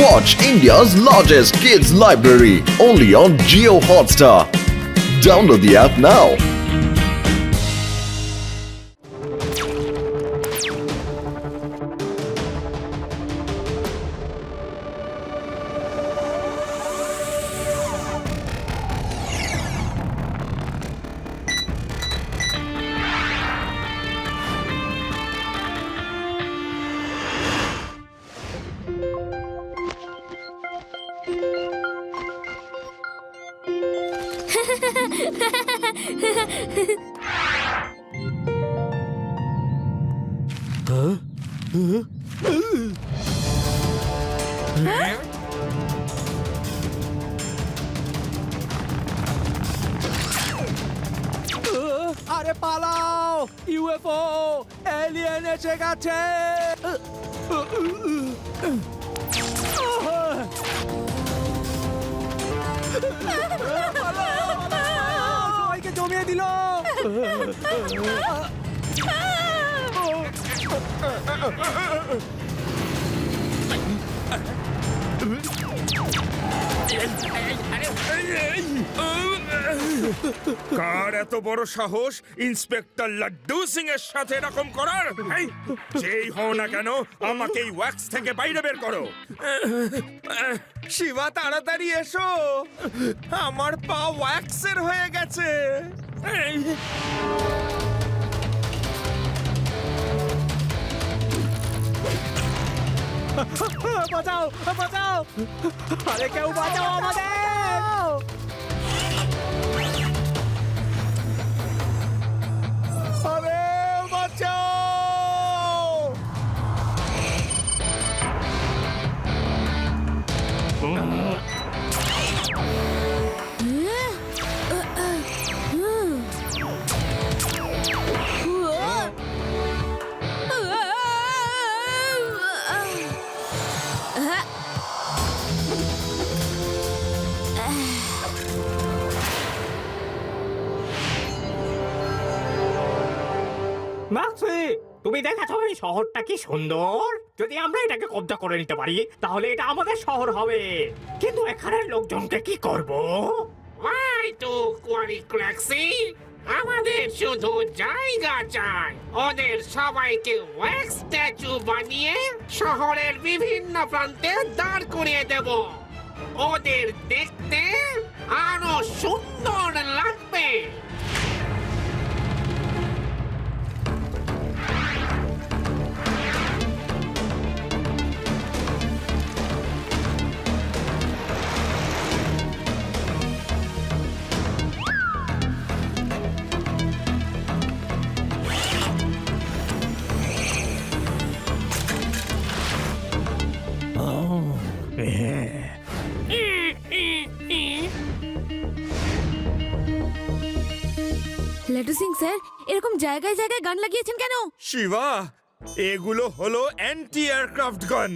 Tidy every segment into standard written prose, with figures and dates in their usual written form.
Watch India's largest kids library only on Jio Hotstar. Download the app now. আরে পালাও, UFO alien এসে গেছে। সবাইকে জমিয়ে দিল। কার এত বড় সাহস ইন্সপেক্টর লাড্ডু সিং এর সাথে এরকম করার? এই, যেই হও না কেন আমাকে এই ওয়্যাক্স থেকে বাইরে বের করো। শিবা তাড়াতাড়ি এসো, আমার পা ওয়্যাক্সের হয়ে গেছে। এই, বাঁচাও বাঁচাও, আরে কেউ বাঁচাও আমাদের। আরে বাঁচাও। মাক্সি, তুমি দেখেছো এই শহরটা কি সুন্দর? যদি আমরা এটাকে কব্জা করে নিতে পারি তাহলে এটা আমাদের শহর হবে। কিন্তু এখানের লোকজনকে কি করব? ওয়াই তো কোয়ারি ক্র্যাক্সি, আমাদের শুধু জায়গা চাই। ওদের সবাইকে ওয়্যাক্স স্ট্যাচু বানিয়ে শহরের বিভিন্ন প্রান্তে দাঁড় করিয়ে দেব। ওদের দেখতে আরো সুন্দর লাগবে। লাড্ডু সিং স্যার, এরকম জায়গায় জায়গায় গান লাগিয়েছেন কেন? শিবা, এগুলো হলো অ্যান্টি এয়ারক্রাফট গান।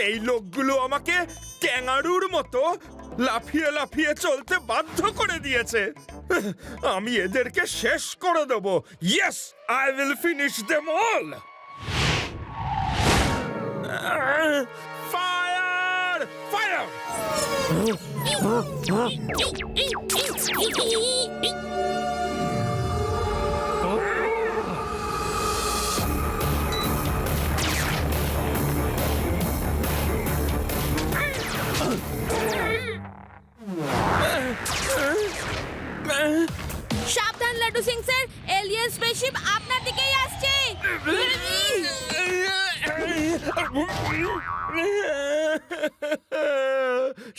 এই লোকগুলো আমাকে ক্যাঙ্গারুর মতো লাফিয়ে লাফিয়ে চলতে বাধ্য করে দিয়েছে। আমি এদেরকে শেষ করে দেব। Yes, I will finish them all. Fire fire! সাবধান Laddu Singh sir, alien spaceship আপনার দিকেই আসছে।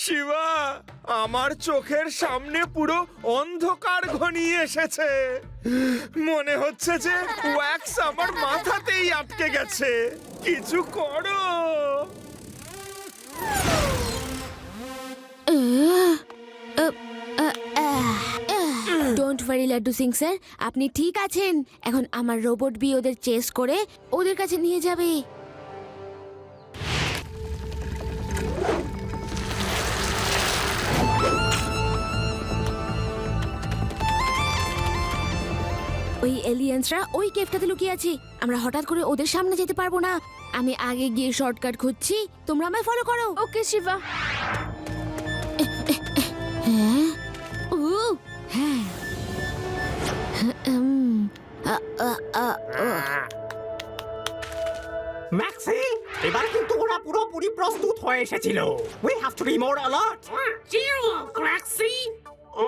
শিবা, আমার চোখের সামনে পুরো অন্ধকার ঘনিয়ে এসেছে। মনে হচ্ছে যে ওয়্যাক্স আমার মাথাতেই আটকে গেছে। কিছু করো। Don't worry Laddu Singh sir, আপনি ঠিক আছেন। এখন আমার রোবট বি ওদের চেস করে ওদের কাছে নিয়ে যাবে। ওই এলিয়েন্সরা ওই কেভটাতে লুকিয়ে আছে। আমরা হঠাৎ করে ওদের সামনে যেতে পারবো না। আমি আগে গিয়ে শর্টকাট খুঁজছি, তোমরা আমায় ফলো করো। ওকে শিবা। হ্যাঁ ও হ্যাঁ ম্যাক্সি, এবার কিন্তু ওরা পুরোপুরি প্রস্তুত হয়ে এসেছিল। We have to be more alert. জিও ক্র্যাক্সি,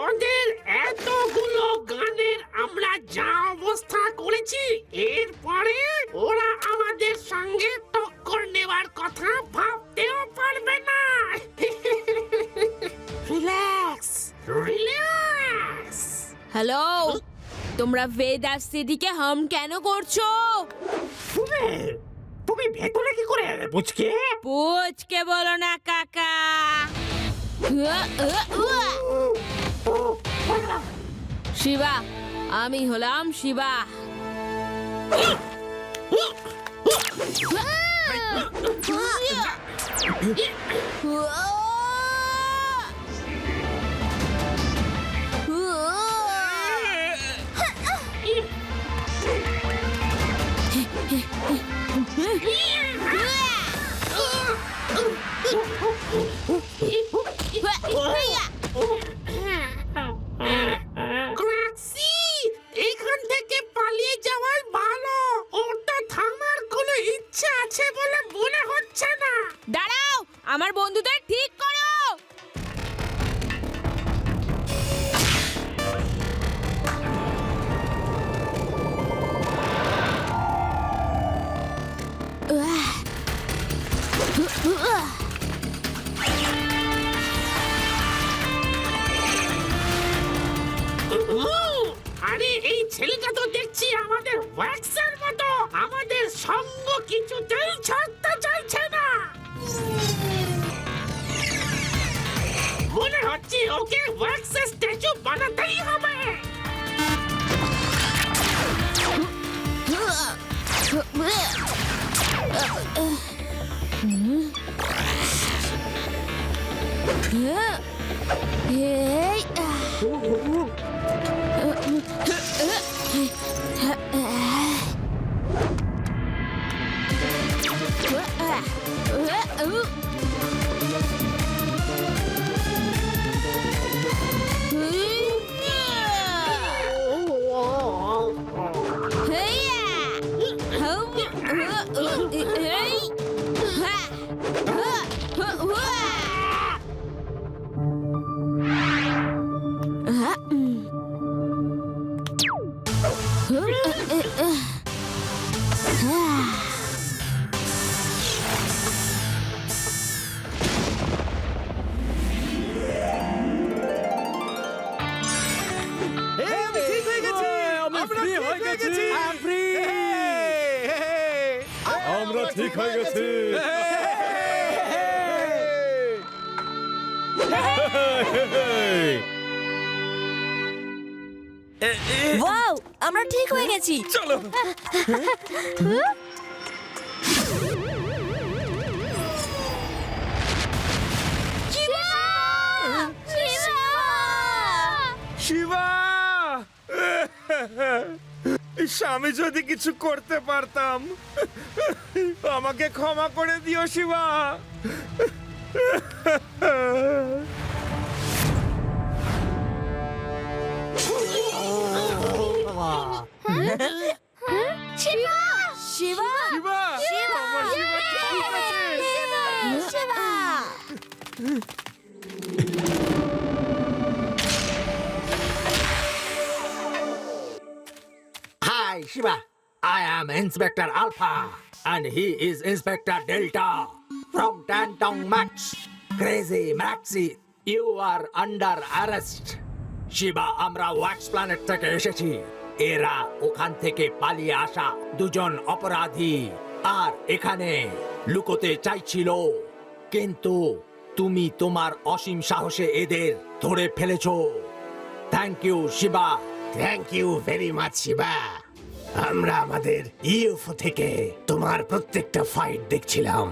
ওদের এতগুলো গানের আমরা যা অবস্থা করেছি, এরপরে ওরা আমাদের সঙ্গে টক্কর নেওয়ার কথা ভাবতেও পারবে না। Relax relax. হ্যালো, তোমরা ভেদাস সিটিকে হাম কেন করছো? তুমি ভেতরে কি করে এলে বুঝকে? পুচকে বলো না কাকা। শিবা, আমি হলাম শিবা। ক্র্যাক্সি, এখান থেকে পালিয়ে যাওয়াই ভালো। ওর তো থামার কোনো ইচ্ছা আছে বলে মনে হচ্ছে না। দাঁড়াও, আমার বন্ধুদের ঠিক করো। আরে এই ছেলেটা তো দেখছি আমাদের ওয়্যাক্সের মতো। আমাদের সঙ্গ কিছুতেই ছাড়তে চাইছে না। মনে হচ্ছে ওকে ওয়্যাক্সের স্ট্যাচু বানাতেই হবে। আমরা ঠিক হয়ে গেছি। ওয়াও, আমরা ঠিক হয়ে গেছি। চলো। শিবা, আমি যদি কিছু করতে পারতাম। আমাকে ক্ষমা করে দিও শিবা। শিবা, শিবা, আমার শিবা ঠিক আছে। Shiba. Hi, Shiva. I am Inspector Alpha, and he is Inspector Delta from Tantong Max. Crazy Maxi, you are under arrest. Shiva, আমরা ওয়াক্স প্ল্যানেট থেকে এসেছি। এরা ওখান থেকে পালিয়ে আসা দুজন অপরাধী আর এখানে লুকোতে চাইছিল, কিন্তু তুমি তোমার অসীম সাহসে এদের ধরে ফেলেছো। Thank you Shiva. Thank you very much Shiva. আমরা আমাদের ইউএফও থেকে তোমার প্রত্যেকটা ফাইট দেখছিলাম।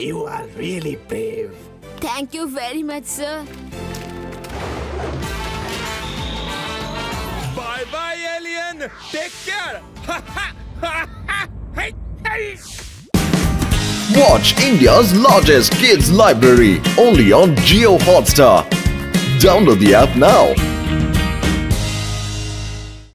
You are really brave. Thank you very much sir. Bye bye alien, take care. Watch India's largest kids library only on Geo Hotstar. Download the app now.